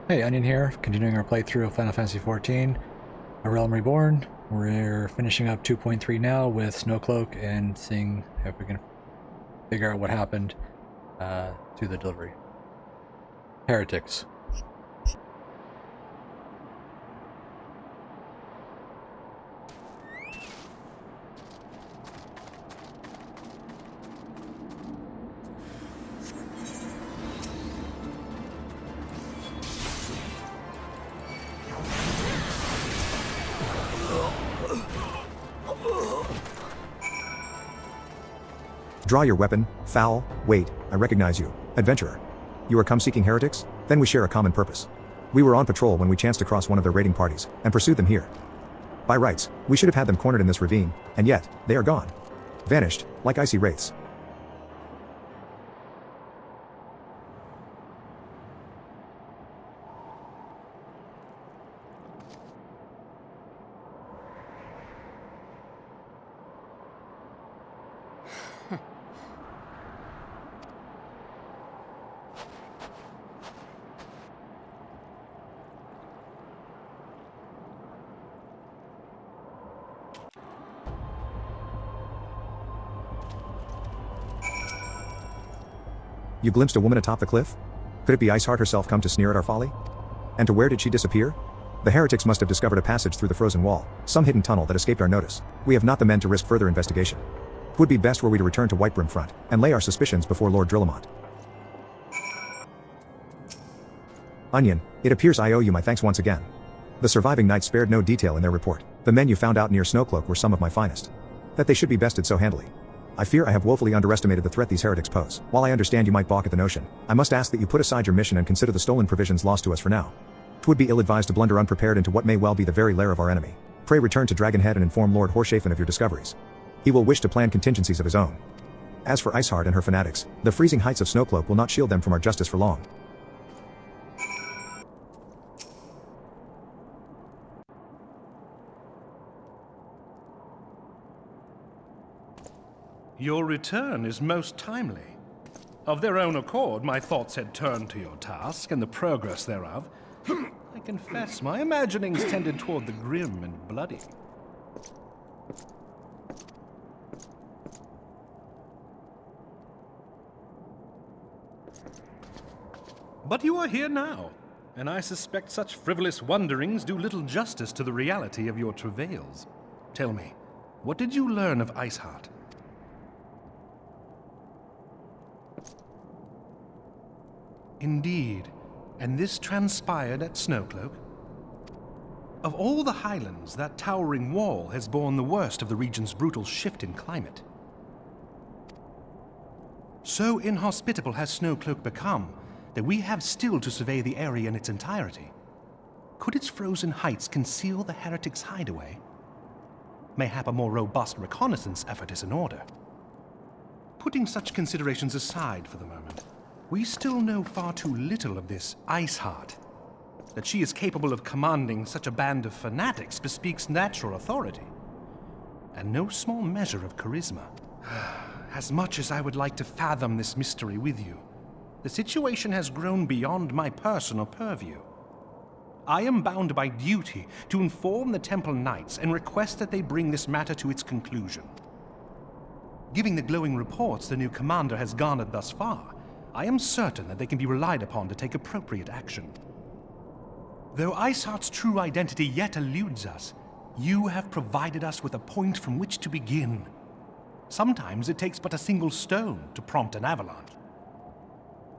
Hey, Onion here, continuing our playthrough of Final Fantasy XIV, A Realm Reborn. We're finishing up 2.3 now with Snowcloak and seeing if we can figure out what happened to the delivery. Heretics. Draw your weapon, foul, wait, I recognize you, adventurer. You are come seeking heretics? Then we share a common purpose. We were on patrol when we chanced across one of their raiding parties, and pursued them here. By rights, we should have had them cornered in this ravine, and yet, they are gone. Vanished, like icy wraiths. You glimpsed a woman atop the cliff? Could it be Iceheart herself come to sneer at our folly? And to where did she disappear? The heretics must have discovered a passage through the frozen wall, some hidden tunnel that escaped our notice. We have not the men to risk further investigation. It would be best were we to return to Whitebrim Front, and lay our suspicions before Lord Drillamont. Onion, it appears I owe you my thanks once again. The surviving knights spared no detail in their report. The men you found out near Snowcloak were some of my finest. That they should be bested so handily. I fear I have woefully underestimated the threat these heretics pose. While I understand you might balk at the notion, I must ask that you put aside your mission and consider the stolen provisions lost to us for now. 'Twould be ill-advised to blunder unprepared into what may well be the very lair of our enemy. Pray return to Dragonhead and inform Lord Horshafen of your discoveries. He will wish to plan contingencies of his own. As for Iceheart and her fanatics, the freezing heights of Snowcloak will not shield them from our justice for long. Your return is most timely. Of their own accord, my thoughts had turned to your task and the progress thereof. I confess, my imaginings tended toward the grim and bloody. But you are here now, and I suspect such frivolous wonderings do little justice to the reality of your travails. Tell me, what did you learn of Iceheart? Indeed, and this transpired at Snowcloak? Of all the highlands, that towering wall has borne the worst of the region's brutal shift in climate. So inhospitable has Snowcloak become that we have still to survey the area in its entirety. Could its frozen heights conceal the heretics' hideaway? Mayhap a more robust reconnaissance effort is in order. Putting such considerations aside for the moment, we still know far too little of this Iceheart. That she is capable of commanding such a band of fanatics bespeaks natural authority, and no small measure of charisma. As much as I would like to fathom this mystery with you, the situation has grown beyond my personal purview. I am bound by duty to inform the Temple Knights and request that they bring this matter to its conclusion. Given the glowing reports the new commander has garnered thus far, I am certain that they can be relied upon to take appropriate action. Though Iceheart's true identity yet eludes us, you have provided us with a point from which to begin. Sometimes it takes but a single stone to prompt an avalanche.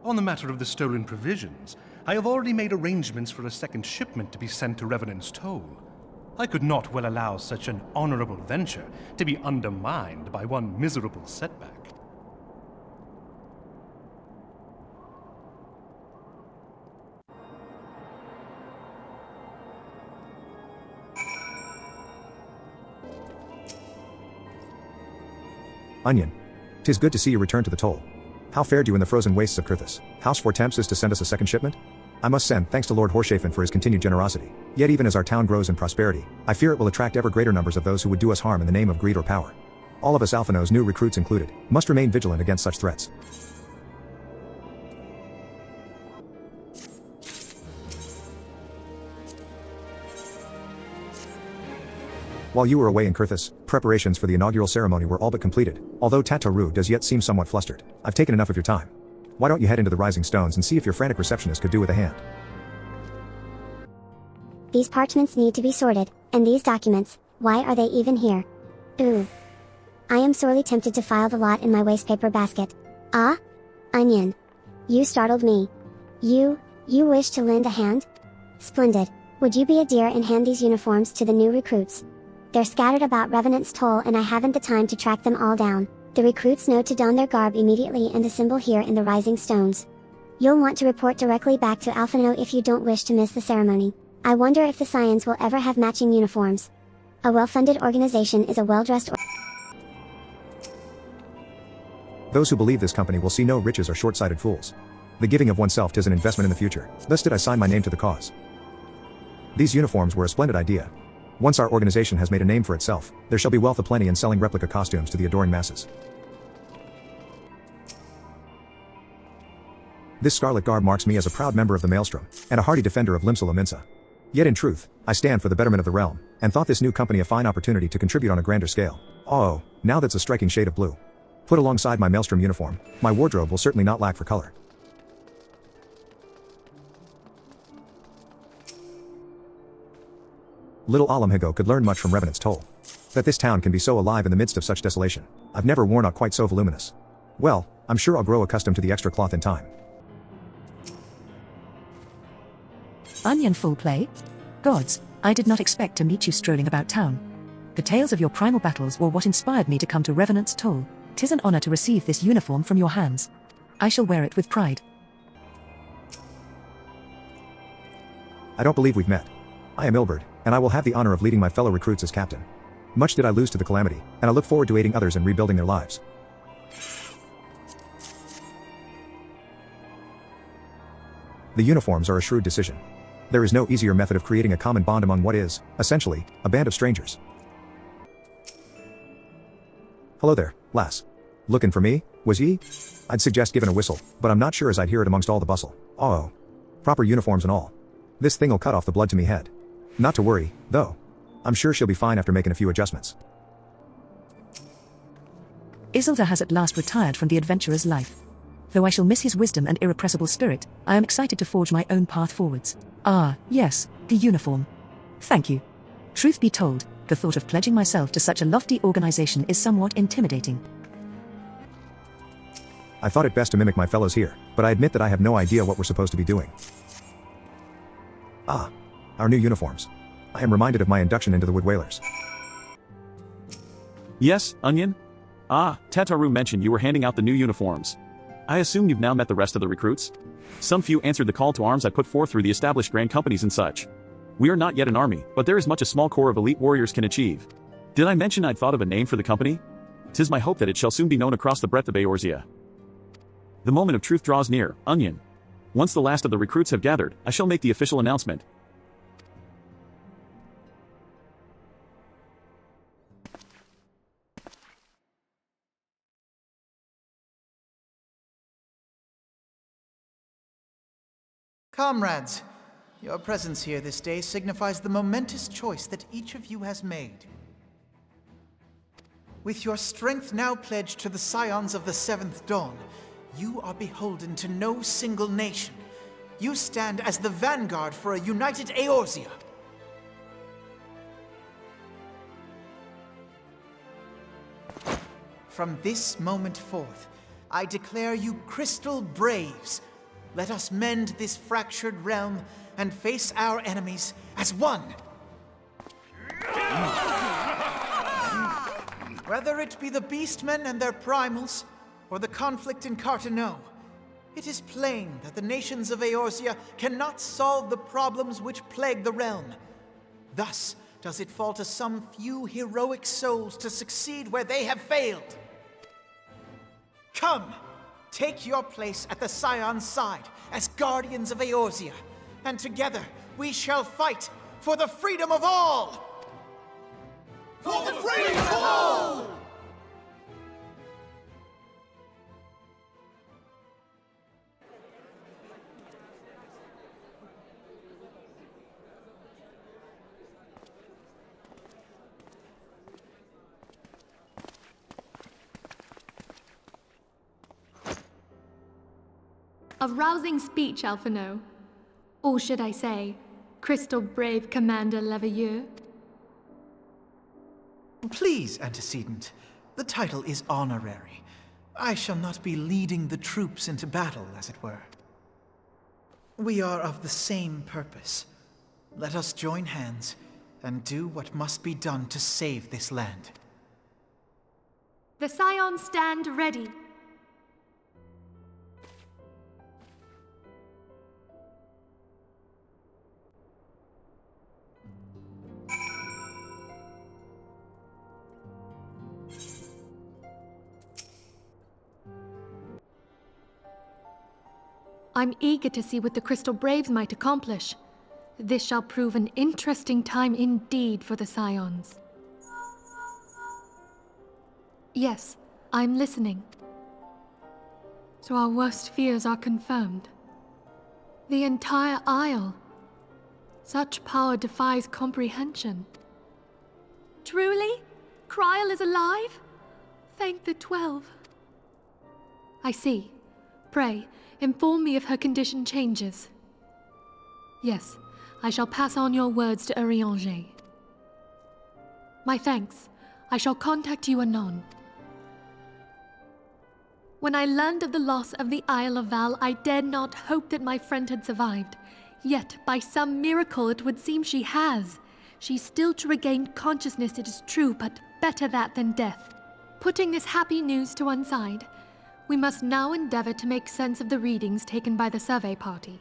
On the matter of the stolen provisions, I have already made arrangements for a second shipment to be sent to Revenant's Toll. I could not well allow such an honorable venture to be undermined by one miserable setback. Onion. 'Tis good to see you return to the toll. How fared you in the frozen wastes of Kurthus? House for Temps is to send us a second shipment? I must send thanks to Lord Horshafen for his continued generosity. Yet even as our town grows in prosperity, I fear it will attract ever greater numbers of those who would do us harm in the name of greed or power. All of us Alphanos, new recruits included, must remain vigilant against such threats. While you were away in Kurthus, preparations for the inaugural ceremony were all but completed, although Tataru does yet seem somewhat flustered. I've taken enough of your time. Why don't you head into the Rising Stones and see if your frantic receptionist could do with a hand? These parchments need to be sorted, and these documents, why are they even here? Ooh. I am sorely tempted to file the lot in my wastepaper basket. Ah? Onion. You startled me. You wish to lend a hand? Splendid. Would you be a dear and hand these uniforms to the new recruits? They're scattered about Revenant's Toll and I haven't the time to track them all down. The recruits know to don their garb immediately and assemble here in the Rising Stones. You'll want to report directly back to Alphino if you don't wish to miss the ceremony. I wonder if the Scions will ever have matching uniforms. A well-funded organization is a well-dressed Those who believe this company will see no riches are short-sighted fools. The giving of oneself is an investment in the future. Thus did I sign my name to the cause. These uniforms were a splendid idea. Once our organization has made a name for itself, there shall be wealth aplenty in selling replica costumes to the adoring masses. This scarlet garb marks me as a proud member of the Maelstrom, and a hearty defender of Limsa Lominsa. Yet in truth, I stand for the betterment of the realm, and thought this new company a fine opportunity to contribute on a grander scale. Oh, now that's a striking shade of blue. Put alongside my Maelstrom uniform, my wardrobe will certainly not lack for color. Little Alamhigo could learn much from Revenant's Toll. That this town can be so alive in the midst of such desolation. I've never worn out quite so voluminous. Well, I'm sure I'll grow accustomed to the extra cloth in time. Onion full play? Gods, I did not expect to meet you strolling about town. The tales of your primal battles were what inspired me to come to Revenant's Toll. 'Tis an honor to receive this uniform from your hands. I shall wear it with pride. I don't believe we've met. I am Ilberd, and I will have the honor of leading my fellow recruits as captain. Much did I lose to the calamity, and I look forward to aiding others in rebuilding their lives. The uniforms are a shrewd decision. There is no easier method of creating a common bond among what is, essentially, a band of strangers. Hello there, lass. Looking for me, was ye? I'd suggest giving a whistle, but I'm not sure as I'd hear it amongst all the bustle. Oh. Proper uniforms and all. This thing'll cut off the blood to me head. Not to worry, though. I'm sure she'll be fine after making a few adjustments. Isildur has at last retired from the adventurer's life. Though I shall miss his wisdom and irrepressible spirit, I am excited to forge my own path forwards. Ah, yes, the uniform. Thank you. Truth be told, the thought of pledging myself to such a lofty organization is somewhat intimidating. I thought it best to mimic my fellows here, but I admit that I have no idea what we're supposed to be doing. Ah, our new uniforms. I am reminded of my induction into the Wood Whalers. Yes, Onion? Ah, Tataru mentioned you were handing out the new uniforms. I assume you've now met the rest of the recruits? Some few answered the call to arms I put forth through the established grand companies and such. We are not yet an army, but there is much a small corps of elite warriors can achieve. Did I mention I'd thought of a name for the company? 'Tis my hope that it shall soon be known across the breadth of Eorzea. The moment of truth draws near, Onion. Once the last of the recruits have gathered, I shall make the official announcement. Comrades, your presence here this day signifies the momentous choice that each of you has made. With your strength now pledged to the Scions of the Seventh Dawn, you are beholden to no single nation. You stand as the vanguard for a united Eorzea. From this moment forth, I declare you crystal braves. Let us mend this fractured realm and face our enemies as one. Whether it be the Beastmen and their primals, or the conflict in Carteneau, it is plain that the nations of Eorzea cannot solve the problems which plague the realm. Thus does it fall to some few heroic souls to succeed where they have failed. Come! Take your place at the Scion's side as guardians of Eorzea, and together we shall fight for the freedom of all! For the freedom of all! A rousing speech, Alphino. Or should I say, Crystal Brave Commander Leveilleur? Please, Antecedent. The title is honorary. I shall not be leading the troops into battle, as it were. We are of the same purpose. Let us join hands and do what must be done to save this land. The Scions stand ready. I'm eager to see what the Crystal Braves might accomplish. This shall prove an interesting time indeed for the Scions. Yes, I'm listening. So our worst fears are confirmed. The entire Isle. Such power defies comprehension. Truly? Kryl is alive? Thank the 12. I see. Pray, inform me if her condition changes. Yes, I shall pass on your words to Urianger. My thanks. I shall contact you anon. When I learned of the loss of the Isle of Val, I dared not hope that my friend had survived. Yet, by some miracle, it would seem she has. She's still to regain consciousness, it is true, but better that than death. Putting this happy news to one side, we must now endeavor to make sense of the readings taken by the survey party.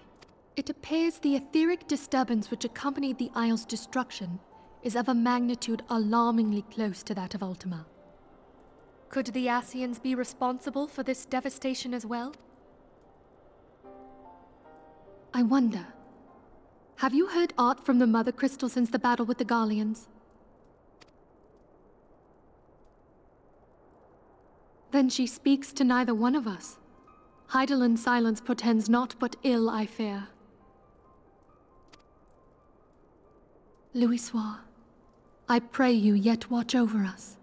It appears the etheric disturbance which accompanied the Isle's destruction is of a magnitude alarmingly close to that of Ultima. Could the Ascians be responsible for this devastation as well? I wonder, have you heard aught from the Mother Crystal since the battle with the Garleans? Then she speaks to neither one of us. Heidelind's silence portends naught but ill, I fear. Louisoix, I pray you yet watch over us.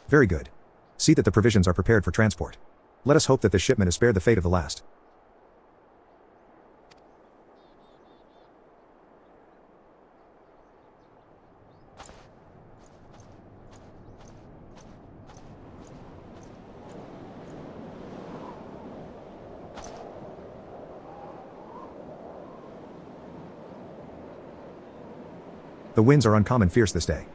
Very good. See that the provisions are prepared for transport. Let us hope that this shipment is spared the fate of the last. The winds are uncommon fierce this day.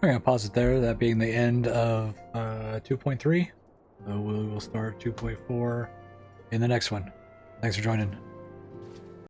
We're going to pause it there, that being the end of 2.3. So we will start 2.4 in the next one. Thanks for joining.